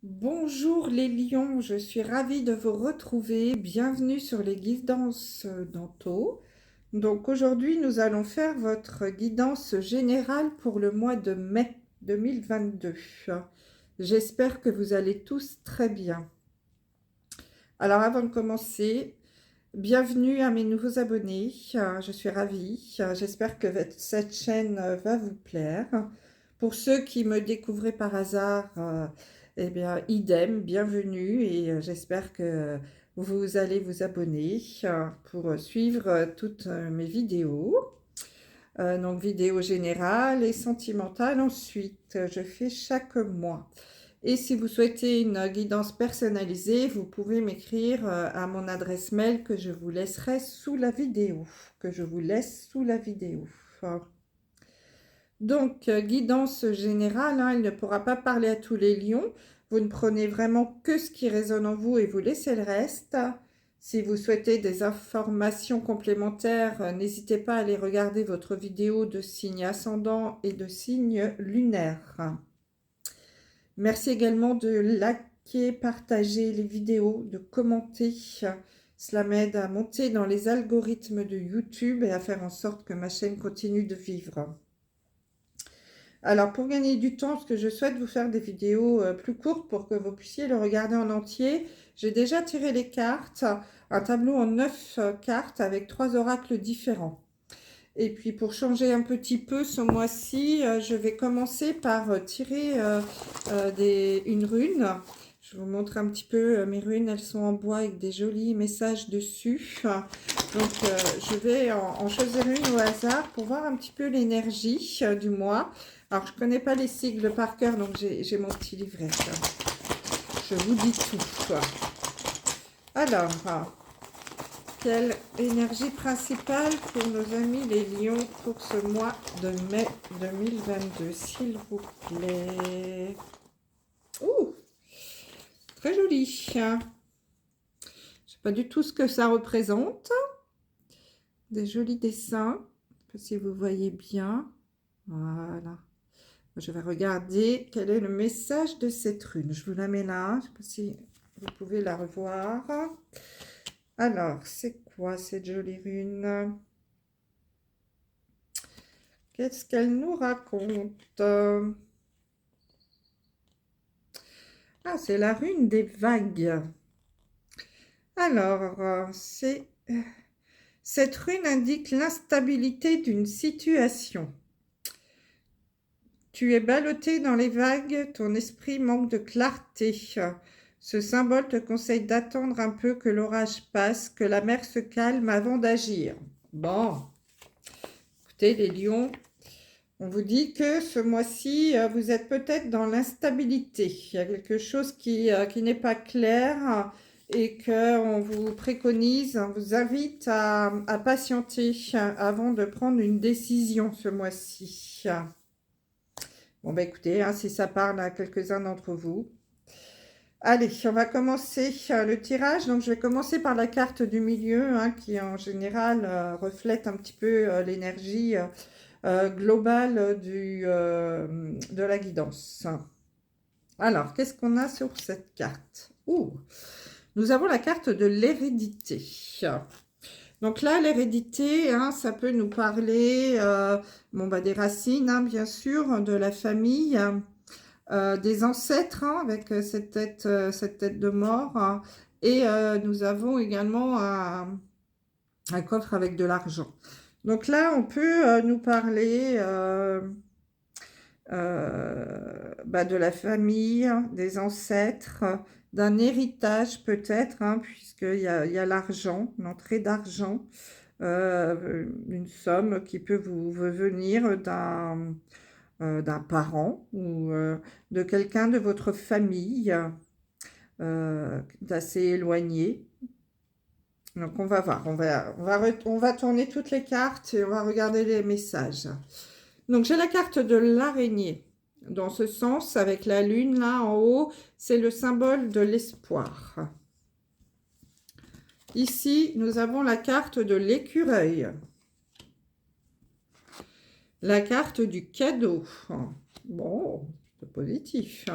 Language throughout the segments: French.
Bonjour les lions, je suis ravie de vous retrouver. Bienvenue sur les guidances d'Anto. Donc aujourd'hui, nous allons faire votre guidance générale pour le mois de mai 2022. J'espère que vous allez tous très bien. Alors avant de commencer, bienvenue à mes nouveaux abonnés. Je suis ravie. J'espère que cette chaîne va vous plaire. Pour ceux qui me découvraient par hasard, eh bien, idem, bienvenue et j'espère que vous allez vous abonner pour suivre toutes mes vidéos. Donc, vidéo générale et sentimentale ensuite, je fais chaque mois. Et si vous souhaitez une guidance personnalisée, vous pouvez m'écrire à mon adresse mail que je vous laisserai sous la vidéo. Que je vous laisse sous la vidéo. Donc, guidance générale, elle ne pourra pas parler à tous les lions. Vous ne prenez vraiment que ce qui résonne en vous et vous laissez le reste. Si vous souhaitez des informations complémentaires, n'hésitez pas à aller regarder votre vidéo de signe ascendant et de signe lunaire. Merci également de liker, partager les vidéos, de commenter. Cela m'aide à monter dans les algorithmes de YouTube et à faire en sorte que ma chaîne continue de vivre. Alors, pour gagner du temps, parce que je souhaite vous faire des vidéos plus courtes pour que vous puissiez le regarder en entier, j'ai déjà tiré les cartes, un tableau en 9 cartes avec 3 oracles différents. Et puis, pour changer un petit peu ce mois-ci, je vais commencer par tirer une rune. Je vous montre un petit peu mes runes, elles sont en bois avec des jolis messages dessus. Donc, je vais en choisir une au hasard pour voir un petit peu l'énergie du mois. Alors, je ne connais pas les sigles par cœur, donc j'ai mon petit livret. Je vous dis tout. Alors, quelle énergie principale pour nos amis les lions pour ce mois de mai 2022, s'il vous plaît. Ouh, très joli. Je ne sais pas du tout ce que ça représente. Des jolis dessins. Je ne sais pas si vous voyez bien. Voilà. Je vais regarder quel est le message de cette rune. Je vous la mets là. Je ne sais pas si vous pouvez la revoir. Alors, c'est quoi cette jolie rune? Qu'est-ce qu'elle nous raconte? Ah, c'est la rune des vagues. Alors, cette rune indique l'instabilité d'une situation. Tu es ballotté dans les vagues, ton esprit manque de clarté. Ce symbole te conseille d'attendre un peu que l'orage passe, que la mer se calme avant d'agir. Bon, écoutez les lions, on vous dit que ce mois-ci, vous êtes peut-être dans l'instabilité. Il y a quelque chose qui n'est pas clair et qu'on vous préconise, on vous invite à patienter avant de prendre une décision ce mois-ci. Bon, bah écoutez, si ça parle à quelques-uns d'entre vous. Allez, on va commencer le tirage. Donc, je vais commencer par la carte du milieu, qui en général reflète un petit peu l'énergie globale de la guidance. Alors, qu'est-ce qu'on a sur cette carte? Nous avons la carte de l'hérédité. Donc là, l'hérédité, ça peut nous parler des racines, bien sûr, de la famille, des ancêtres, avec cette tête de mort. Et nous avons également un coffre avec de l'argent. Donc là, on peut nous parler de la famille, des ancêtres, d'un héritage peut-être, puisqu'il y a l'argent, l'entrée d'argent, une somme qui peut vous venir d'un parent ou de quelqu'un de votre famille d'assez éloigné. Donc on va voir, on va tourner toutes les cartes et on va regarder les messages. Donc j'ai la carte de l'araignée. Dans ce sens, avec la lune là en haut, c'est le symbole de l'espoir. Ici, nous avons la carte de l'écureuil. La carte du cadeau. Bon, c'est positif.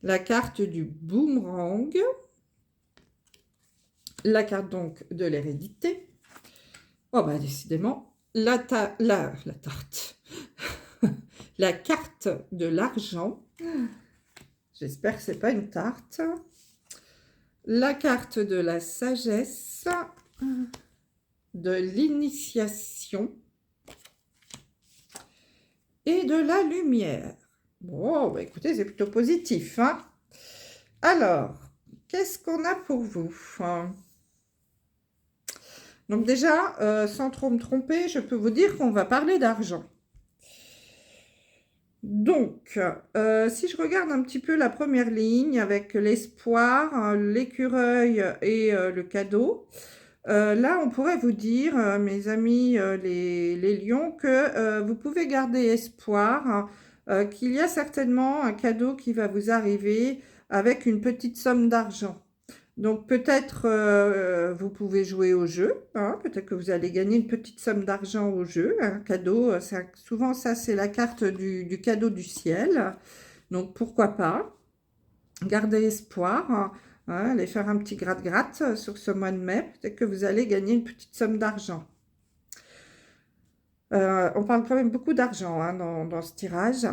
la carte du boomerang, la carte donc de l'hérédité. Oh bah décidément, la tarte, la carte de l'argent. J'espère que c'est pas une tarte. La carte de la sagesse, de l'initiation et de la lumière. Bon, bah écoutez, c'est plutôt positif, hein. Alors, qu'est-ce qu'on a pour vous? Donc déjà, sans trop me tromper, je peux vous dire qu'on va parler d'argent. Donc, si je regarde un petit peu la première ligne avec l'espoir, l'écureuil et le cadeau, là, on pourrait vous dire, mes amis les lions, que vous pouvez garder espoir, qu'il y a certainement un cadeau qui va vous arriver avec une petite somme d'argent. Donc peut-être vous pouvez jouer au jeu, hein, peut-être que vous allez gagner une petite somme d'argent au jeu, un cadeau, souvent ça c'est la carte du cadeau du ciel, donc pourquoi pas, gardez espoir, hein, allez faire un petit gratte-gratte sur ce mois de mai, peut-être que vous allez gagner une petite somme d'argent. On parle quand même beaucoup d'argent hein, dans ce tirage.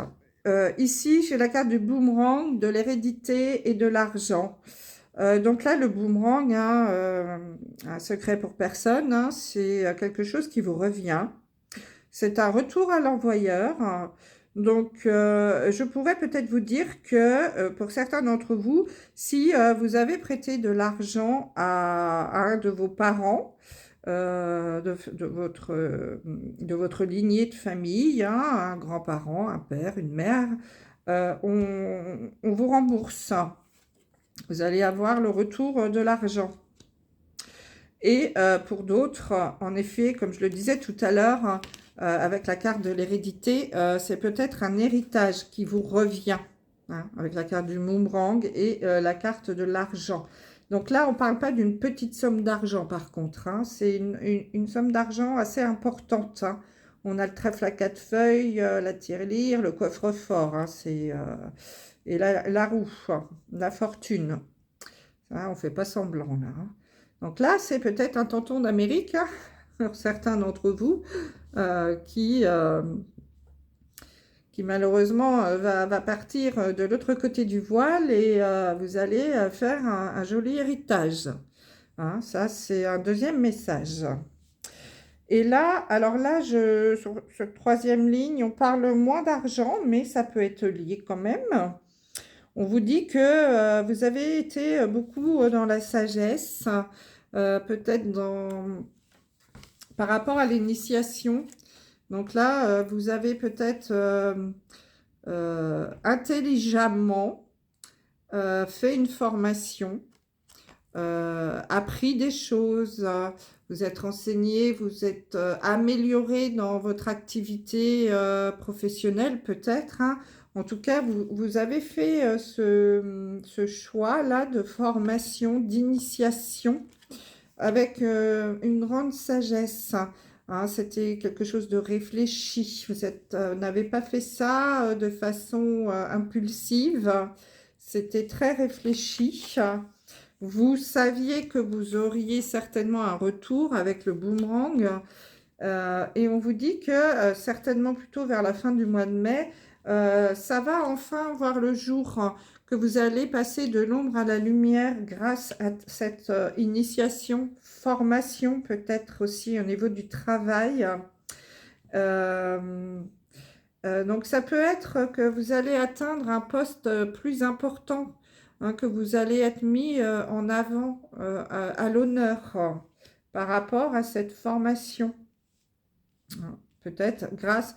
Ici j'ai la carte du boomerang, de l'hérédité et de l'argent. Donc là, le boomerang, hein, un secret pour personne, hein, c'est quelque chose qui vous revient. C'est un retour à l'envoyeur. Donc, je pourrais peut-être vous dire que pour certains d'entre vous, si vous avez prêté de l'argent à un de vos parents, de votre lignée de famille, hein, un grand-parent, un père, une mère, on vous rembourse. Vous allez avoir le retour de l'argent. Et pour d'autres, en effet, comme je le disais tout à l'heure, avec la carte de l'hérédité, c'est peut-être un héritage qui vous revient, hein, avec la carte du boomerang et la carte de l'argent. Donc là, on ne parle pas d'une petite somme d'argent par contre, hein, c'est une somme d'argent assez importante. Hein. On a le trèfle à 4 feuilles, la tirelire, le coffre-fort, hein, et la roue, la fortune. Hein, on ne fait pas semblant là. Hein. Donc là, c'est peut-être un tonton d'Amérique, hein, pour certains d'entre vous, qui malheureusement va partir de l'autre côté du voile et vous allez faire un joli héritage. Hein, ça, c'est un deuxième message. Et là, alors là, sur cette troisième ligne, on parle moins d'argent, mais ça peut être lié quand même. On vous dit que vous avez été beaucoup dans la sagesse, peut-être par rapport à l'initiation. Donc là, vous avez peut-être intelligemment fait une formation, appris des choses, vous êtes renseigné, vous êtes amélioré dans votre activité professionnelle peut-être, hein. En tout cas, vous avez fait ce choix-là de formation, d'initiation avec une grande sagesse. Hein, c'était quelque chose de réfléchi. Vous n'avez pas fait ça de façon impulsive. C'était très réfléchi. Vous saviez que vous auriez certainement un retour avec le boomerang. Et on vous dit que certainement plutôt vers la fin du mois de mai, ça va enfin voir le jour, hein, que vous allez passer de l'ombre à la lumière grâce à cette initiation, formation peut-être aussi au niveau du travail. Donc ça peut être que vous allez atteindre un poste plus important, hein, que vous allez être mis en avant, à l'honneur par rapport à cette formation. Peut-être grâce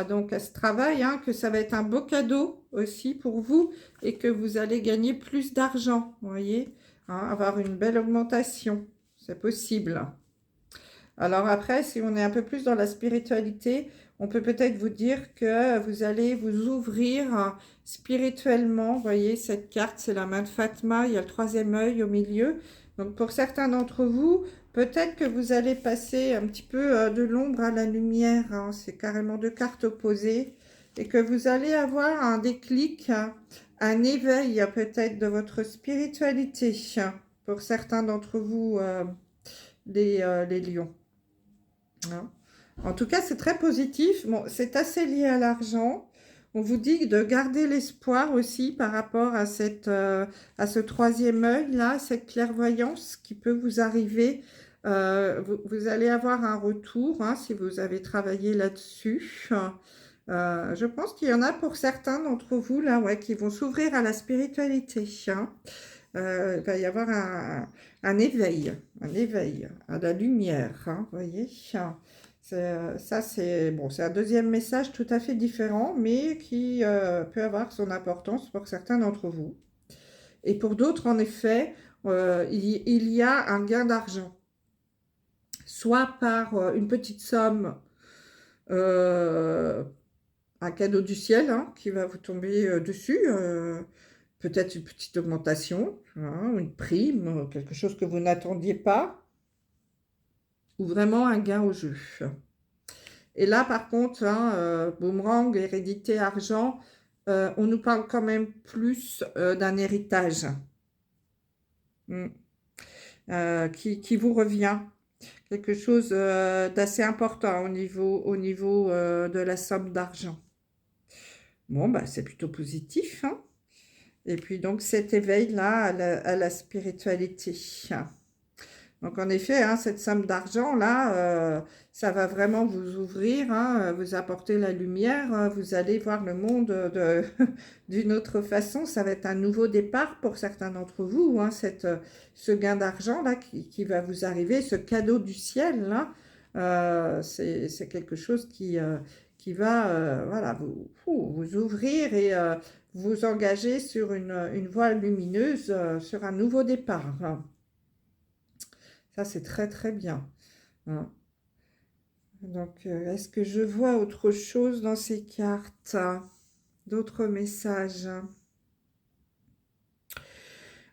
donc à ce travail, hein, que ça va être un beau cadeau aussi pour vous et que vous allez gagner plus d'argent, vous voyez, hein, avoir une belle augmentation, c'est possible. Alors après, si on est un peu plus dans la spiritualité, on peut peut-être vous dire que vous allez vous ouvrir spirituellement. Vous voyez, cette carte, c'est la main de Fatma, il y a le troisième œil au milieu. Donc pour certains d'entre vous, peut-être que vous allez passer un petit peu de l'ombre à la lumière, hein, c'est carrément deux cartes opposées, et que vous allez avoir un déclic un éveil peut-être de votre spiritualité pour certains d'entre vous, les lions. Hein. En tout cas, c'est très positif. Bon, c'est assez lié à l'argent. On vous dit de garder l'espoir aussi par rapport à à ce troisième œil-là, cette clairvoyance qui peut vous arriver. Vous allez avoir un retour hein, si vous avez travaillé là-dessus. Je pense qu'il y en a pour certains d'entre vous là, ouais, qui vont s'ouvrir à la spiritualité. Hein. Il va y avoir un éveil à la lumière, hein, vous voyez. Ça, c'est bon, c'est un deuxième message tout à fait différent, mais qui peut avoir son importance pour certains d'entre vous. Et pour d'autres, en effet, il y a un gain d'argent, soit par une petite somme, un cadeau du ciel hein, qui va vous tomber dessus. Peut-être une petite augmentation, hein, une prime, quelque chose que vous n'attendiez pas, ou vraiment un gain au jeu. Et là, par contre, hein, boomerang, hérédité, argent, on nous parle quand même plus d'un héritage qui vous revient. Quelque chose d'assez important au niveau de la somme d'argent. Bon, bah, c'est plutôt positif, hein. Et puis donc cet éveil-là à la spiritualité. Donc en effet, hein, cette somme d'argent-là, ça va vraiment vous ouvrir, hein, vous apporter la lumière, vous allez voir le monde d'une autre façon. Ça va être un nouveau départ pour certains d'entre vous, hein, ce gain d'argent-là qui va vous arriver, ce cadeau du ciel-là, c'est quelque chose qui va voilà, vous ouvrir et vous engager sur une voie lumineuse, sur un nouveau départ. Hein. Ça, c'est très, très bien. Hein. Donc, est-ce que je vois autre chose dans ces cartes? D'autres messages?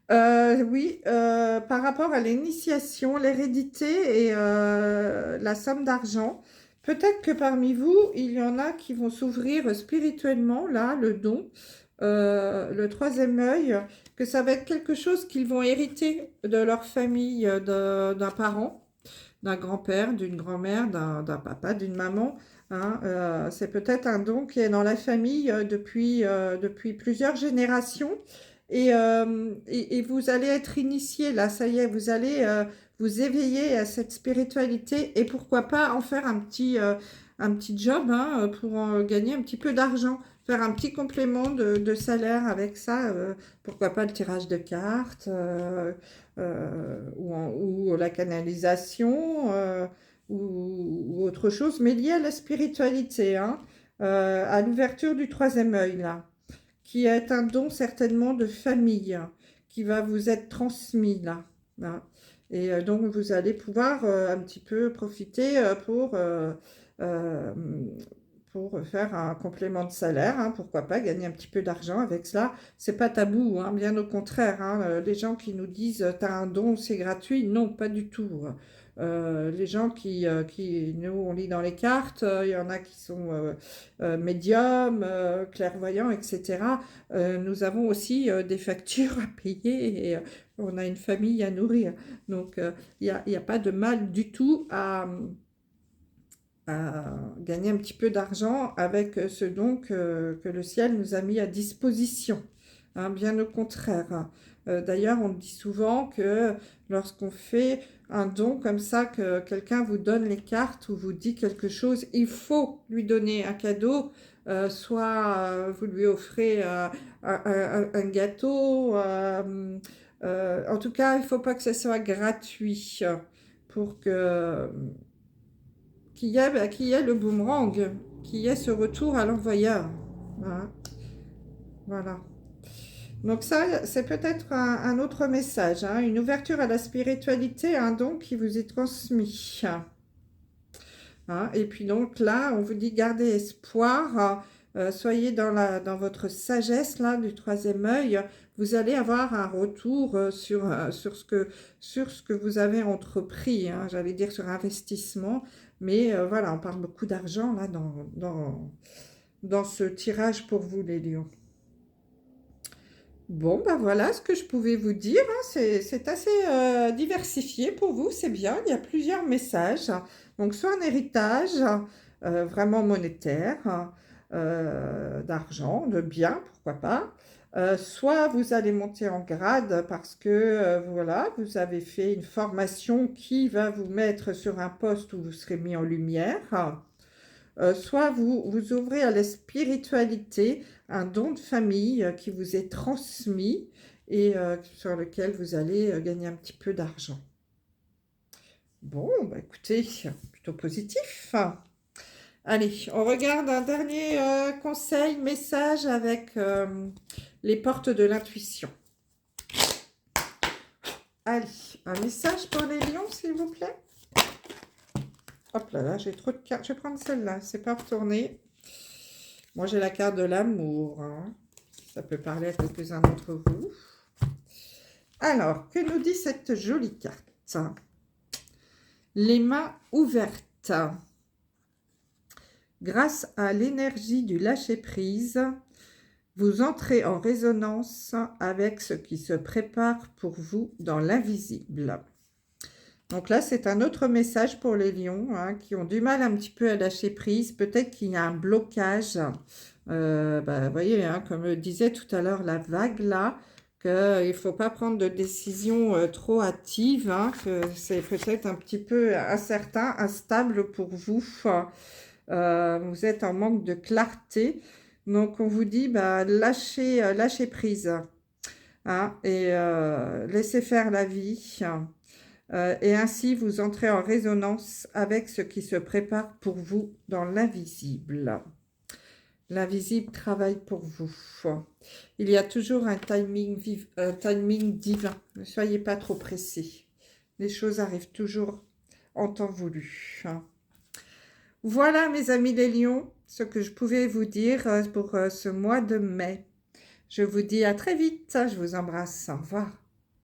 Oui, par rapport à l'initiation, l'hérédité et la somme d'argent, peut-être que parmi vous, il y en a qui vont s'ouvrir spirituellement, là, le don, le troisième œil, que ça va être quelque chose qu'ils vont hériter de leur famille, d'un parent, d'un grand-père, d'une grand-mère, d'un papa, d'une maman. Hein, c'est peut-être un don qui est dans la famille depuis plusieurs générations. Et vous allez être initié, là, ça y est, vous allez vous éveiller à cette spiritualité et pourquoi pas en faire un petit job hein, pour gagner un petit peu d'argent, faire un petit complément de salaire avec ça, pourquoi pas le tirage de cartes ou la canalisation ou autre chose, mais lié à la spiritualité, hein, à l'ouverture du troisième œil, là qui est un don certainement de famille, qui va vous être transmis là. Hein. Et donc, vous allez pouvoir un petit peu profiter euh, pour faire un complément de salaire, hein, pourquoi pas gagner un petit peu d'argent avec cela. C'est pas tabou, hein, bien au contraire. Hein, les gens qui nous disent « t'as un don, c'est gratuit », non, pas du tout. Les gens nous, on lit dans les cartes, il y en a qui sont médiums, clairvoyants, etc. Nous avons aussi des factures à payer et on a une famille à nourrir. Donc, il n'y a pas de mal du tout à gagner un petit peu d'argent avec ce don que le ciel nous a mis à disposition. Hein, bien au contraire. D'ailleurs, on dit souvent que lorsqu'on fait un don comme ça, que quelqu'un vous donne les cartes ou vous dit quelque chose, il faut lui donner un cadeau, soit vous lui offrez un gâteau, en tout cas, il ne faut pas que ce soit gratuit pour que qu'il y ait le boomerang, qu'il y ait ce retour à l'envoyeur. Hein. Voilà. Donc ça, c'est peut-être un autre message, hein, une ouverture à la spiritualité, un don qui vous est transmis. Hein. Et puis donc là, on vous dit gardez espoir, soyez dans votre sagesse là du troisième œil. Vous allez avoir un retour sur ce que vous avez entrepris, hein, j'allais dire sur investissement. Mais voilà, on parle beaucoup d'argent là dans ce tirage pour vous les lions. Bon, ben voilà ce que je pouvais vous dire, hein. C'est assez diversifié pour vous, c'est bien. Il y a plusieurs messages. Donc, soit un héritage vraiment monétaire, d'argent, de biens, pourquoi pas. Soit vous allez monter en grade parce que voilà, vous avez fait une formation qui va vous mettre sur un poste où vous serez mis en lumière. Soit vous ouvrez à la spiritualité, un don de famille qui vous est transmis et sur lequel vous allez gagner un petit peu d'argent. Bon, bah écoutez, plutôt positif. Allez, on regarde un dernier conseil, message avec les portes de l'intuition. Allez, un message pour les lions, s'il vous plaît. Hop là, là, j'ai trop de cartes. Je vais prendre celle-là, c'est pas retourné. Moi, j'ai la carte de l'amour, hein. Ça peut parler à quelques-uns d'entre vous. Alors, que nous dit cette jolie carte? Les mains ouvertes. Grâce à l'énergie du lâcher-prise, vous entrez en résonance avec ce qui se prépare pour vous dans l'invisible. Donc là, c'est un autre message pour les lions hein, qui ont du mal un petit peu à lâcher prise. Peut-être qu'il y a un blocage. Vous voyez, hein, comme je disais tout à l'heure, la vague là, qu'il ne faut pas prendre de décision trop hâtive, hein, que c'est peut-être un petit peu incertain, instable pour vous. Vous êtes en manque de clarté. Donc, on vous dit, lâchez prise hein, et laissez faire la vie. Et ainsi, vous entrez en résonance avec ce qui se prépare pour vous dans l'invisible. L'invisible travaille pour vous. Il y a toujours un timing divin. Ne soyez pas trop pressés. Les choses arrivent toujours en temps voulu. Voilà, mes amis les lions, ce que je pouvais vous dire pour ce mois de mai. Je vous dis à très vite. Je vous embrasse. Au revoir.